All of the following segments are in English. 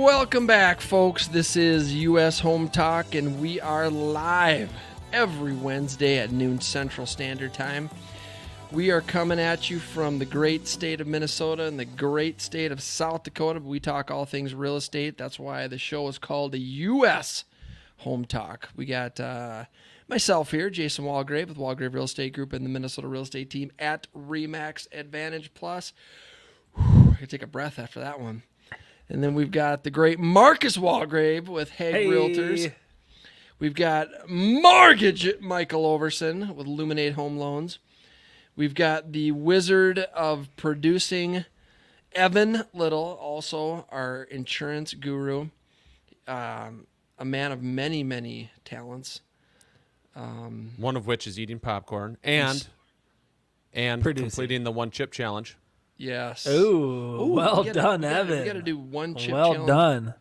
Welcome back, folks. This is U.S. Home Talk, and we are live every Wednesday at noon Central Standard Time. We are coming at you from the great state of Minnesota and the great state of South Dakota. We talk all things real estate. That's why the show is called the U.S. Home Talk. We got myself here, Jason Walgrave with Walgrave Real Estate Group and the Minnesota Real Estate Team at RE/MAX Advantage Plus. I could take a breath after that one. And then we've got the great Marcus Walgrave with Hague Realtors. We've got Mortgage Michael Overson with Illuminate Home Loans. We've got the wizard of producing, Evan Little, also our insurance guru, a man of many, many talents. One of which is eating popcorn and completing the one chip challenge. Yes. Ooh, well done, Evan. We got to do one chip well challenge. done.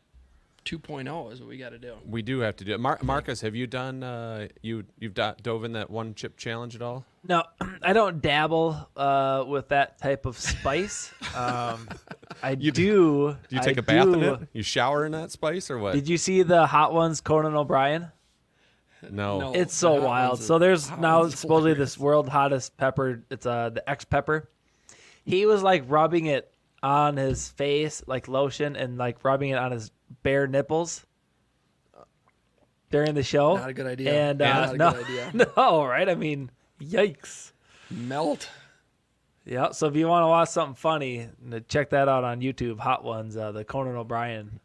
2.0 is what we got to do. We do have to do it. Marcus, have you done? You've dove in that one chip challenge at all? No, I don't dabble with that type of spice. I do. Do you take a bath in it? You shower in that spice or what? Did you see the Hot Ones Conan O'Brien? No. It's so wild. So there's now supposedly this world hottest pepper. It's the X pepper. He was like rubbing it on his face like lotion and like rubbing it on his bare nipples during the show. Not a good idea. And not a good idea. No, right? I mean, yikes. Melt. Yeah, so if you want to watch something funny, check that out on YouTube. Hot Ones, the Conan O'Brien.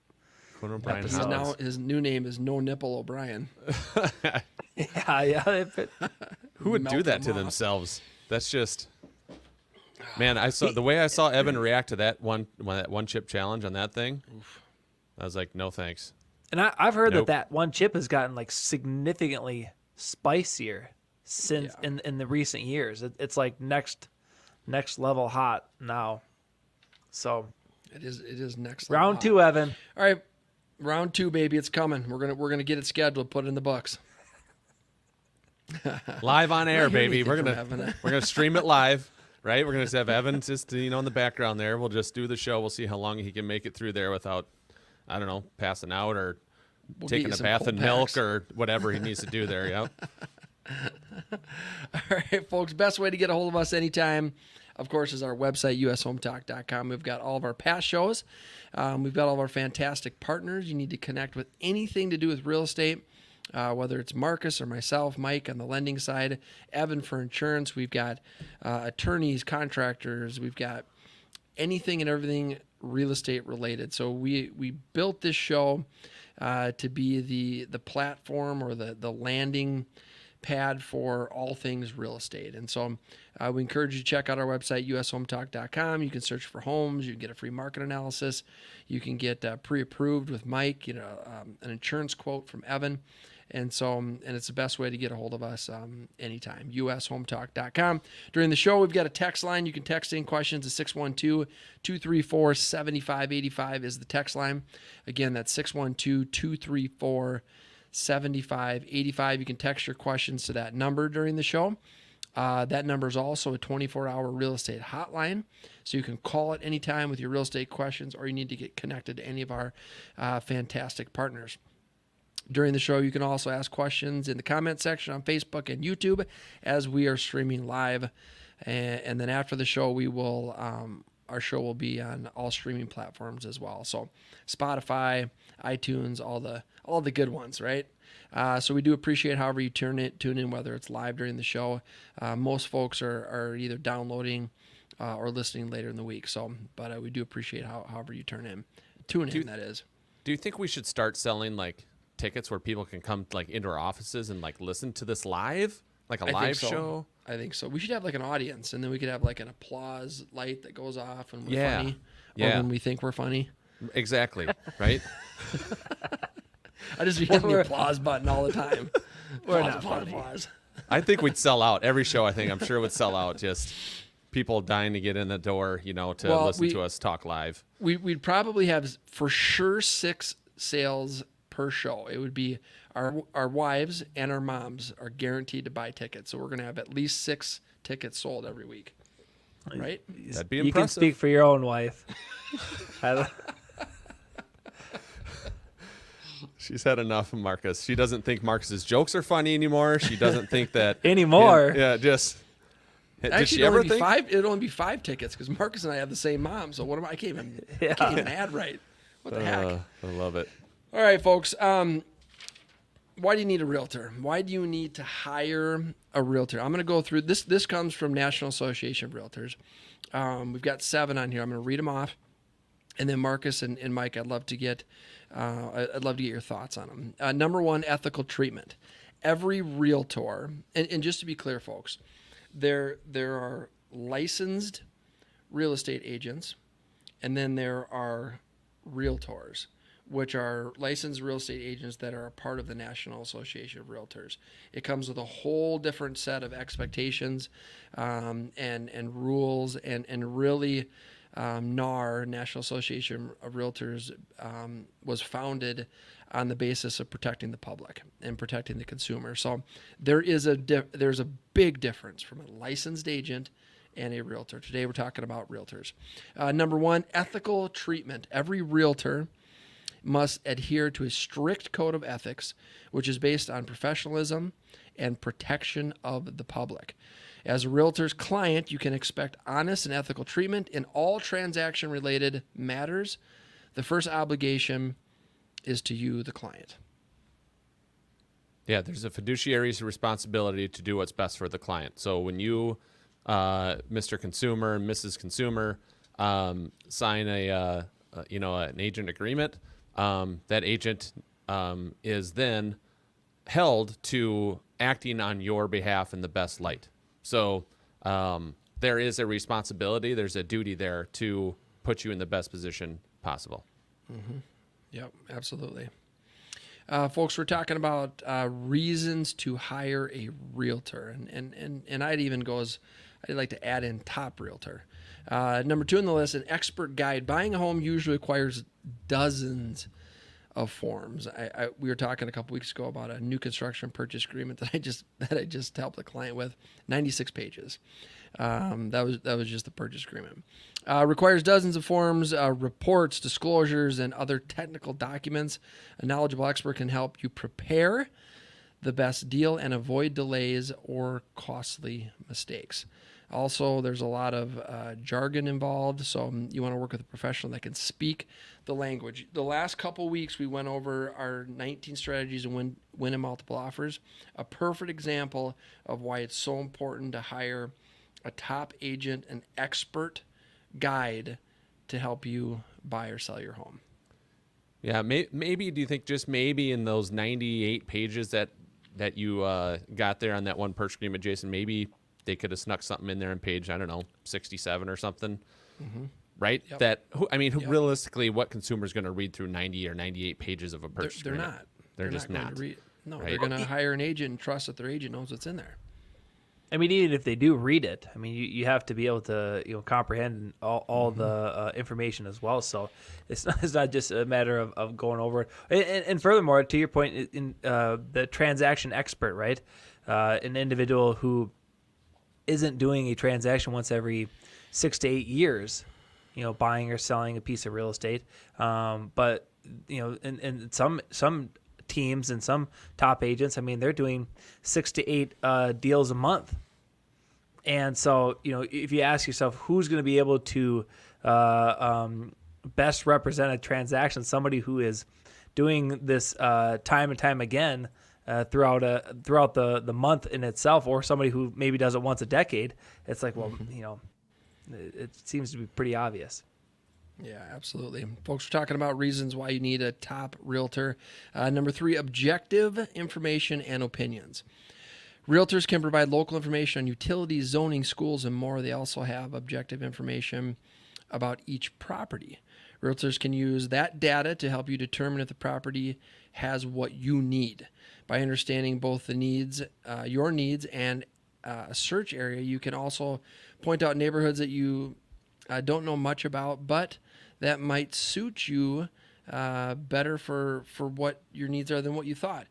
Conan O'Brien. His new name is No Nipple O'Brien. Yeah. Who would do that to themselves? That's just... Man, the way I saw Evan react to that one chip challenge on that thing. Oof. I was like, no thanks. And I've heard that one chip has gotten like significantly spicier since in the recent years. It's like next level hot now. So it is next level round hot. 2, Evan. All right, round 2, baby, it's coming. We're gonna get it scheduled, put it in the books. Live on air, baby. We're gonna stream it live. Right, we're gonna have Evan just in the background there. We'll just do the show. We'll see how long he can make it through there without, I don't know, passing out or taking a bath in milk or whatever he needs to do there. Yep. All right, folks. Best way to get a hold of us anytime, of course, is our website, ushometalk.com. We've got all of our past shows. We've got all of our fantastic partners. You need to connect with anything to do with real estate. Whether it's Marcus or myself, Mike on the lending side, Evan for insurance. We've got attorneys, contractors. We've got anything and everything real estate related. So we built this show to be the platform or the landing pad for all things real estate. And so we encourage you to check out our website, ushometalk.com. You can search for homes. You can get a free market analysis. You can get pre-approved with Mike, an insurance quote from Evan. And so, and it's the best way to get a hold of us anytime, ushometalk.com. During the show, we've got a text line. You can text in questions to 612-234-7585 is the text line. Again, that's 612-234-7585. You can text your questions to that number during the show. That number is also a 24-hour real estate hotline, so you can call it anytime with your real estate questions, or you need to get connected to any of our fantastic partners. During the show, you can also ask questions in the comment section on Facebook and YouTube as we are streaming live. And then after the show, we will our show will be on all streaming platforms as well. So Spotify, iTunes, all the good ones, right? So we do appreciate however you tune in, whether it's live during the show. Most folks are either downloading or listening later in the week. So, but we do appreciate however you tune in, that is. Do you think we should start selling like tickets where people can come like into our offices and like listen to this live, like a live show? I think so. We should have like an audience, and then we could have like an applause light that goes off when we're funny, or when we think we're funny. Exactly. Right. I just be hitting the applause button all the time. We're not funny. Applause. I think we'd sell out every show. I'm sure would sell out. Just people dying to get in the door, to listen to us talk live. We'd probably have for sure 6 sales per show. It would be our wives and our moms are guaranteed to buy tickets. So we're going to have at least 6 tickets sold every week. Right? That'd be impressive. You can speak for your own wife. She's had enough of Marcus. She doesn't think Marcus's jokes are funny anymore. She doesn't think that anymore. Yeah, just. Actually, did she ever think? It'd only be 5 tickets because Marcus and I have the same mom. So what am I can't even add right. What the heck? I love it. All right, folks. Why do you need a realtor? Why do you need to hire a realtor? I'm going to go through this. This comes from National Association of Realtors. We've got 7 on here. I'm going to read them off, and then Marcus and Mike, I'd love to get your thoughts on them. Number 1, ethical treatment. Every realtor, and just to be clear, folks, there are licensed real estate agents, and then there are realtors, which are licensed real estate agents that are a part of the National Association of Realtors. It comes with a whole different set of expectations and rules, and really NAR, National Association of Realtors, was founded on the basis of protecting the public and protecting the consumer. So there's a big difference from a licensed agent and a realtor. Today we're talking about realtors. Number 1, ethical treatment. Every realtor must adhere to a strict code of ethics, which is based on professionalism and protection of the public. As a realtor's client, you can expect honest and ethical treatment in all transaction-related matters. The first obligation is to you, the client. Yeah, there's a fiduciary's responsibility to do what's best for the client. So when you, Mr. Consumer, Mrs. Consumer, sign an agent agreement, that agent is then held to acting on your behalf in the best light. So there is a responsibility, there's a duty there to put you in the best position possible. Mm-hmm. Yep, absolutely. Folks, we're talking about reasons to hire a realtor, and I'd like to add in top realtor. Number 2 on the list, an expert guide. Buying a home usually requires dozens of forms. We were talking a couple weeks ago about a new construction purchase agreement that I just helped the client with, 96 pages. That was just the purchase agreement. Requires dozens of forms, reports, disclosures, and other technical documents. A knowledgeable expert can help you prepare the best deal and avoid delays or costly mistakes. Also, there's a lot of jargon involved, so you want to work with a professional that can speak the language. The last couple weeks, we went over our 19 strategies and win in multiple offers. A perfect example of why it's so important to hire a top agent, an expert guide to help you buy or sell your home. Yeah, maybe do you think just maybe in those 98 pages that you got there on that one purchase agreement, Jason, maybe they could have snuck something in there on page, 67 or something, right? Yep. Realistically, what consumer is going to read through 90 or 98 pages of a purchase agreement? They're not. They're just not. Going to read. No, right? They're going to hire an agent and trust that their agent knows what's in there. I mean, even if they do read it, I mean, you have to be able to comprehend all the information as well. So it's not just a matter of going over it. And furthermore, to your point, in the transaction expert, right? An individual who isn't doing a transaction once every 6 to 8 years, buying or selling a piece of real estate. But in some teams and some top agents, I mean, they're doing 6 to 8 deals a month. And so, if you ask yourself who's going to be able to best represent a transaction, somebody who is doing this time and time again throughout the month in itself, or somebody who maybe does it once a decade, it's like, well, it seems to be pretty obvious. Yeah, absolutely. Folks, we're talking about reasons why you need a top realtor. Number 3, objective information and opinions. Realtors can provide local information on utilities, zoning, schools, and more. They also have objective information about each property. Realtors can use that data to help you determine if the property has what you need. By understanding both the needs, your needs, and a search area, you can also point out neighborhoods that you don't know much about, but that might suit you better for what your needs are than what you thought.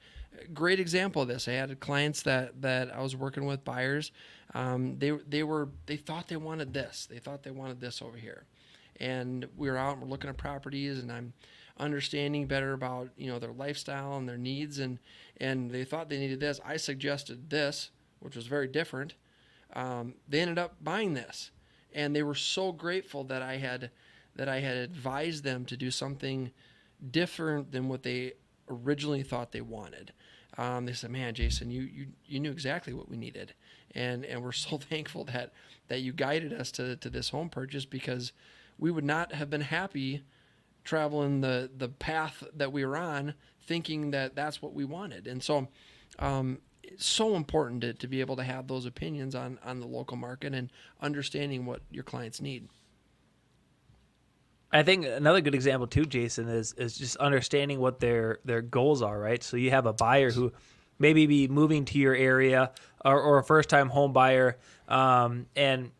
Great example of this. I had clients that I was working with, buyers. They thought they wanted this. They thought they wanted this over here, and we were out and we're looking at properties, and I'm understanding better about their lifestyle and their needs, and they thought they needed this. I suggested this, which was very different. They ended up buying this, and they were so grateful that I had advised them to do something different than what they originally thought they wanted. They said, "Man, Jason, you knew exactly what we needed," and we're so thankful that you guided us to this home purchase, because we would not have been happy traveling the path that we were on, thinking that that's what we wanted. And so it's so important to be able to have those opinions on the local market and understanding what your clients need. I think another good example too, Jason, is just understanding what their goals are, right? So you have a buyer who maybe be moving to your area, or a first-time home buyer, and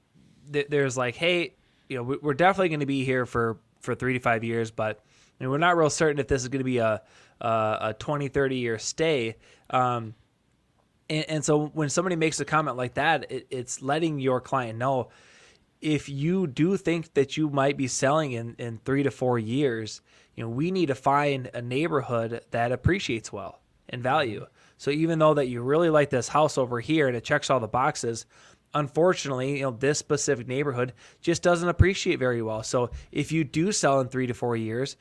there's like, hey, we're definitely going to be here for 3 to 5 years, but we're not real certain if this is going to be a 20, 30-year stay. And so when somebody makes a comment like that, it's letting your client know, if you do think that you might be selling in 3 to 4 years, we need to find a neighborhood that appreciates well in value. So even though that you really like this house over here and it checks all the boxes, unfortunately, this specific neighborhood just doesn't appreciate very well. So if you do sell in 3 to 4 years,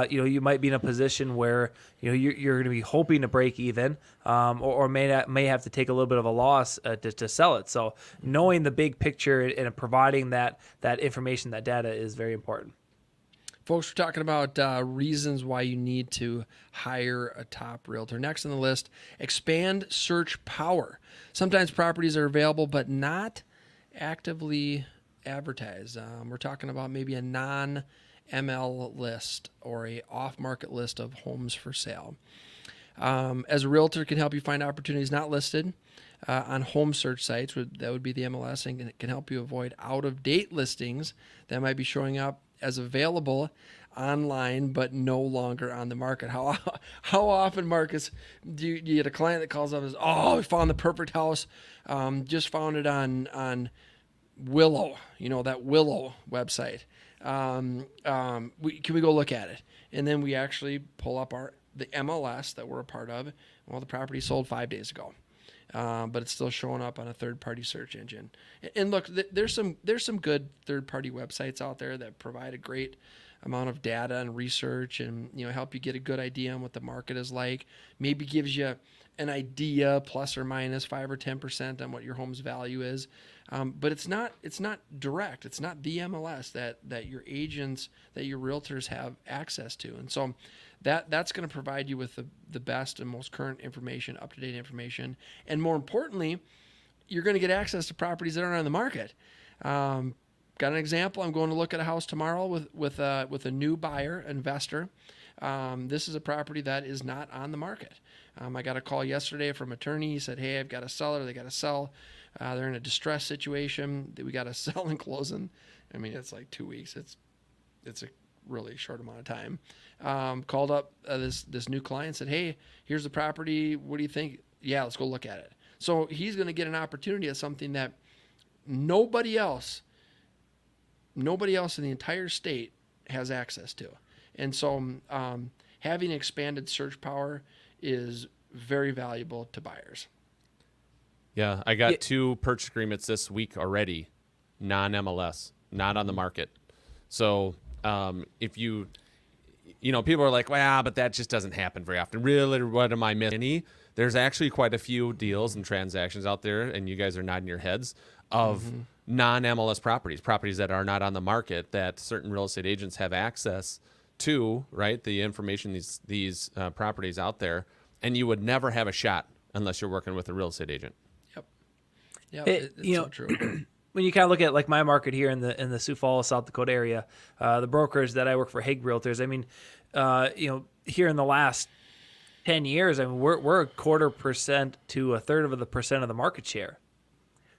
you might be in a position where you're going to be hoping to break even, or may have to take a little bit of a loss to sell it. So knowing the big picture and providing that information, that data, is very important. Folks, we're talking about reasons why you need to hire a top realtor. Next on the list, expand search power. Sometimes properties are available but not actively advertised. We're talking about maybe a non-ML list or a off-market list of homes for sale. As a realtor, can help you find opportunities not listed on home search sites. That would be the MLS, and it can help you avoid out-of-date listings that might be showing up as available online but no longer on the market. How often, Marcus, do you get a client that calls up and says, "Oh, we found the perfect house, just found it on Willow, that Willow website. Can we go look at it?" And then we actually pull up the MLS that we're a part of. Well, the property sold 5 days ago. But it's still showing up on a third-party search engine. And look, there's some good third-party websites out there that provide a great amount of data and research, and help you get a good idea on what the market is like. Maybe gives you an idea, plus or minus 5 or 10% on what your home's value is. But it's not direct. It's not the MLS that your agents, that your realtors have access to. And so that's going to provide you with the best and most current information, up-to-date information. And more importantly, you're going to get access to properties that aren't on the market. Got an example. I'm going to look at a house tomorrow with a new buyer, investor. This is a property that is not on the market. I got a call yesterday from an attorney. He said, "Hey, I've got a seller. They got to sell. They're in a distress situation. We got to sell and close in." I mean, it's like 2 weeks. It's a really short amount of time. Called up this new client, said, "Hey, here's the property. What do you think?" "Yeah, let's go look at it." So he's going to get an opportunity at something that nobody else in the entire state has access to. And so having expanded search power is very valuable to buyers. Yeah, I got 2 purchase agreements this week already, non-MLS, not on the market. So if people are like, "Well, but that just doesn't happen very often." Really, what am I missing? There's actually quite a few deals and transactions out there, and you guys are nodding your heads, of non-MLS properties that are not on the market, that certain real estate agents have access to, right? The information, these properties out there, and you would never have a shot unless you're working with a real estate agent. Yep. It's so true. When you kind of look at like my market here in the Sioux Falls, South Dakota area, the brokers that I work for, Hague Realtors, I mean, here in the last 10 years, I mean, we're 0.25% to 1/3% of the market share.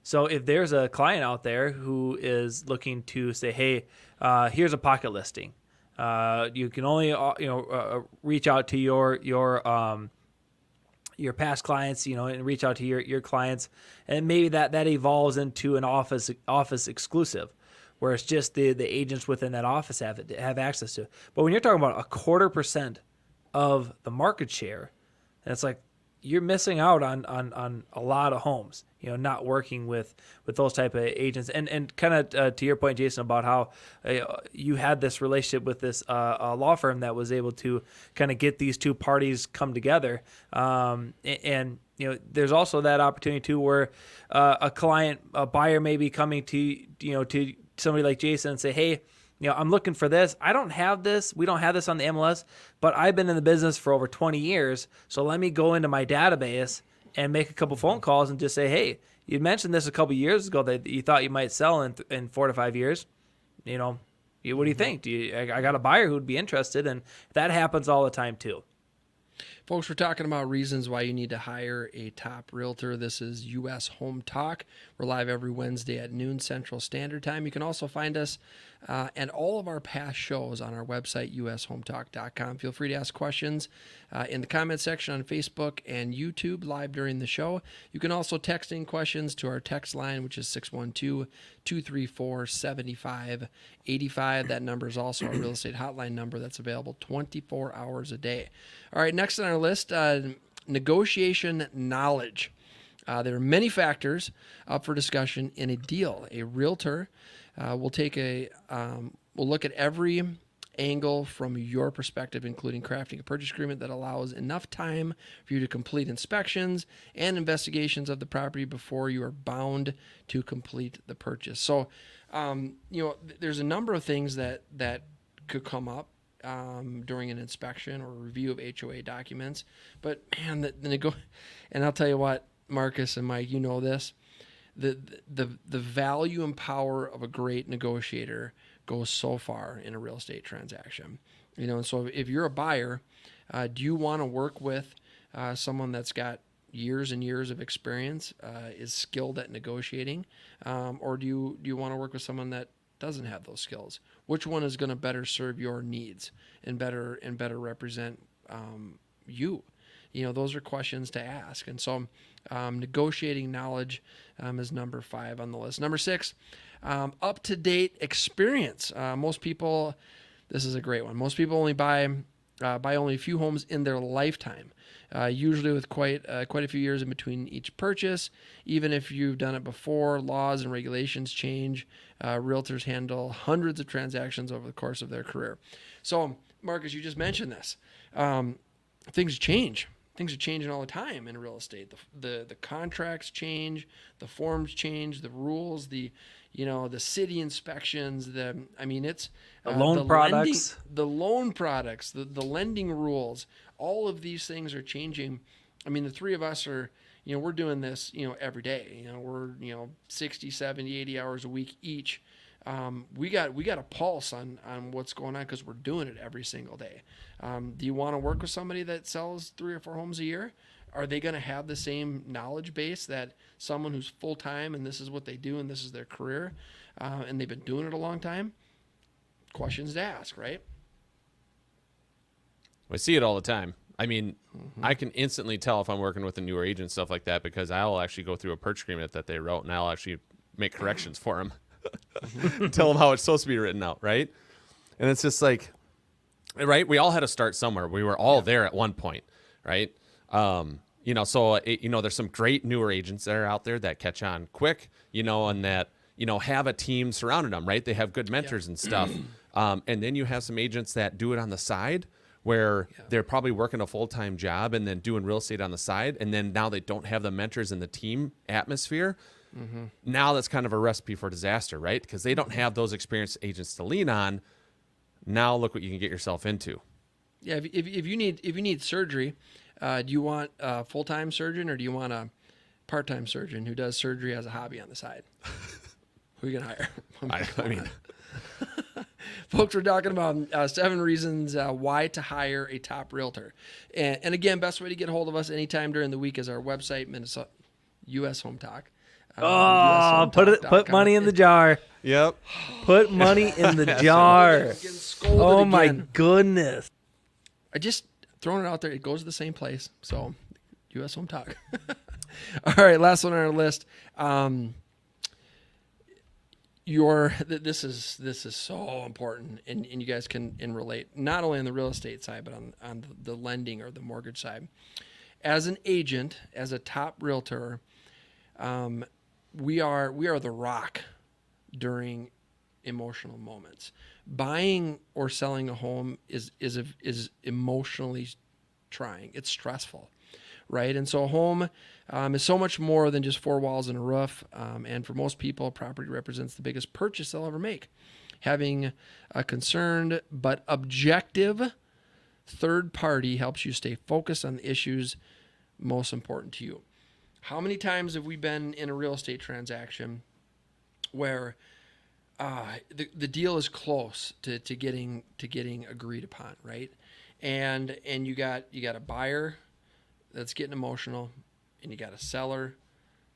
So if there's a client out there who is looking to say, "Hey, here's a pocket listing," you can only reach out to your past clients, and reach out to your clients, and maybe that evolves into an office exclusive. where it's just the agents within that office have access to. But when you're talking about 0.25% of the market share, and it's like you're missing out on a lot of homes, not working with those type of agents. And kind of to your point, Jason, about how you had this relationship with this law firm that was able to kind of get these two parties come together. And there's also that opportunity too, where a buyer may be coming to somebody like Jason and say, hey, I'm looking for this. I don't have this. We don't have this on the MLS, but I've been in the business for over 20 years. So let me go into my database and make a couple phone calls and just say, hey, you mentioned this a couple years ago that you thought you might sell in 4 to 5 years. What do you think? I got a buyer who would be interested, and that happens all the time too. Folks, we're talking about reasons why you need to hire a top realtor. This is U.S. Home Talk. We're live every Wednesday at noon Central Standard Time. You can also find us and all of our past shows on our website, ushometalk.com. Feel free to ask questions in the comment section on Facebook and YouTube live during the show. You can also text in questions to our text line, which is 612-234-7585. That number is also our real estate hotline number that's available 24 hours a day. All right, next on our list, negotiation knowledge. There are many factors up for discussion in a deal. A realtor will look at every angle from your perspective, including crafting a purchase agreement that allows enough time for you to complete inspections and investigations of the property before you are bound to complete the purchase. So, there's a number of things that could come up during an inspection or review of HOA documents. But man, and I'll tell you what, Marcus and Mike, this, the value and power of a great negotiator goes so far in a real estate transaction. And so if you're a buyer, do you want to work with someone that's got years and years of experience, is skilled at negotiating, or do you want to work with someone that doesn't have those skills? Which one is going to better serve your needs and better represent you? Those are questions to ask. And so negotiating knowledge is number 5 on the list. Number 6, up-to-date experience. Most people, this is a great one. Most people only buy only a few homes in their lifetime, usually with quite a few years in between each purchase. Even if you've done it before, laws and regulations change. Realtors handle hundreds of transactions over the course of their career. So, Marcus, you just mentioned this. Things change. Things are changing all the time in real estate. The contracts change, the forms change, the rules, the city inspections, it's the loan products, the lending rules. All of these things are changing. The three of us are, we're doing this, every day. We're 60, 70, 80 hours a week each. We got a pulse on what's going on because we're doing it every single day. Do you want to work with somebody that sells 3 or 4 homes a year? Are they going to have the same knowledge base that someone who's full-time and this is what they do and this is their career, and they've been doing it a long time? Questions to ask, right? I see it all the time. I can instantly tell if I'm working with a newer agent, stuff like that, because I'll actually go through a purchase agreement that they wrote, and I'll actually make corrections for them. Tell them how it's supposed to be written out, right? And it's just like, right? We all had to start somewhere. We were all there at one point, right? There's some great newer agents that are out there that catch on quick, and that, have a team surrounding them, right? They have good mentors and stuff. And then you have some agents that do it on the side where they're probably working a full-time job and then doing real estate on the side. And then now they don't have the mentors and the team atmosphere. Mm-hmm. Now that's kind of a recipe for disaster, right? Because they don't have those experienced agents to lean on. Now look what you can get yourself into. Yeah, if you need surgery, do you want a full-time surgeon or do you want a part-time surgeon who does surgery as a hobby on the side? Who are you gonna hire? Folks, we're talking about 7 reasons why to hire a top realtor. And again, best way to get a hold of us anytime during the week is our website, Minnesota U.S. Home Talk. Put money in the jar. Yep. Put money in the jar. Oh my goodness. I just throwing it out there. It goes to the same place. So, U.S. Home Talk. All right, last one on our list. this is so important, and you guys can relate not only on the real estate side but on the lending or the mortgage side. As an agent, as a top realtor, we are the rock during emotional moments. Buying or selling a home is emotionally trying. It's stressful, right? And so a home is so much more than just four walls and a roof. And for most people, property represents the biggest purchase they'll ever make. Having a concerned but objective third party helps you stay focused on the issues most important to you. How many times have we been in a real estate transaction where the deal is close to getting agreed upon, right? And you got a buyer that's getting emotional, and you got a seller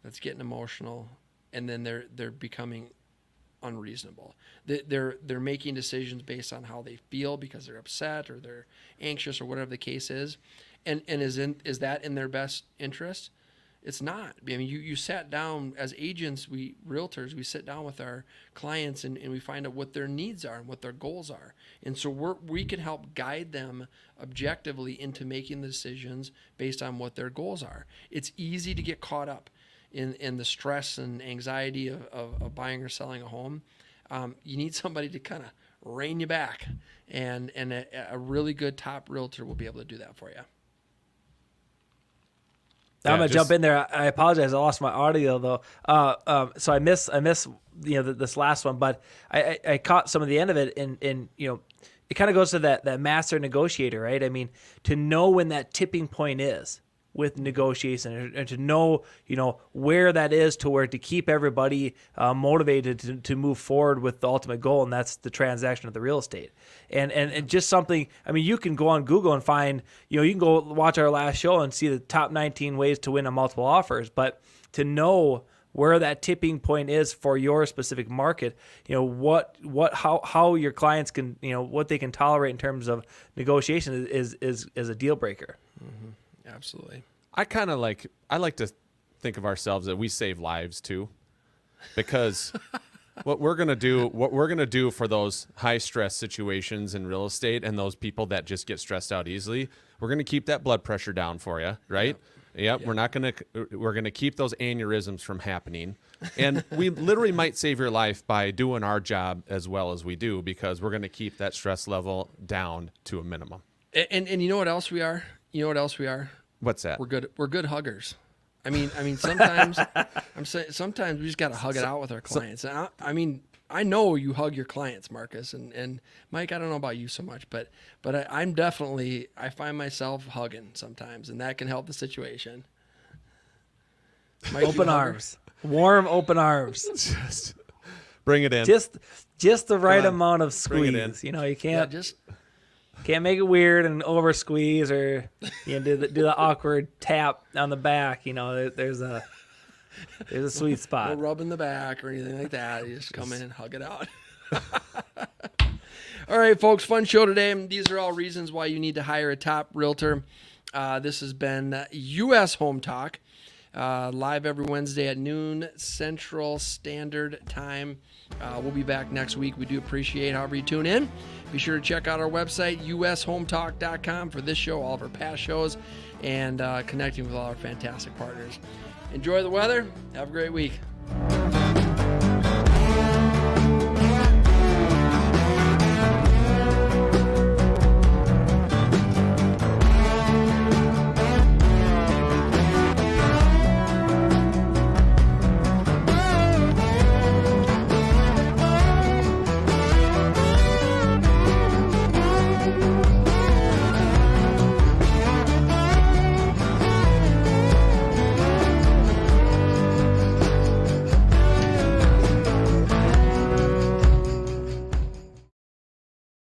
that's getting emotional, and then they're becoming unreasonable. They're making decisions based on how they feel because they're upset or they're anxious or whatever the case is, and is that in their best interest? It's not. I mean, you sat down as agents, realtors, we sit down with our clients and we find out what their needs are and what their goals are. And so we can help guide them objectively into making the decisions based on what their goals are. It's easy to get caught up in the stress and anxiety of buying or selling a home. You need somebody to kind of rein you back. And a really good top realtor will be able to do that for you. I'm gonna jump in there. I apologize. I lost my audio though. So I miss this last one, but I caught some of the end of it, and it kind of goes to that master negotiator, right? I mean, to know when that tipping point is with negotiation, and to know where that is to keep everybody motivated to move forward with the ultimate goal, and that's the transaction of the real estate. And just something, I mean, you can go on Google and find, you can go watch our last show and see the top 19 ways to win on multiple offers, but to know where that tipping point is for your specific market, how your clients can, what they can tolerate in terms of negotiation is a deal breaker. Mm-hmm. Absolutely. I like to think of ourselves that we save lives too, because what we're going to do for those high stress situations in real estate and those people that just get stressed out easily, we're going to keep that blood pressure down for you, right? Yep. We're going to keep those aneurysms from happening. And we literally might save your life by doing our job as well as we do, because we're going to keep that stress level down to a minimum. And you know what else we are? What's that? We're good huggers. I mean, sometimes sometimes we just got to hug it out with our clients. I know you hug your clients, Marcus, and Mike. I don't know about you so much, but I find myself hugging sometimes, and that can help the situation. Mike, open arms, warm open arms. Just bring it in. Just the right amount of squeeze. You can't can't make it weird and over squeeze, or do the awkward tap on the back. There's a sweet spot. No rubbing the back or anything like that. You just come in and hug it out. All right, folks, fun show today. These are all reasons why you need to hire a top realtor. This has been U.S. Home Talk, live every Wednesday at noon Central Standard Time. We'll be back next week. We do appreciate however you tune in. Be sure to check out our website, ushometalk.com, for this show, all of our past shows, and connecting with all our fantastic partners. Enjoy the weather. Have a great week.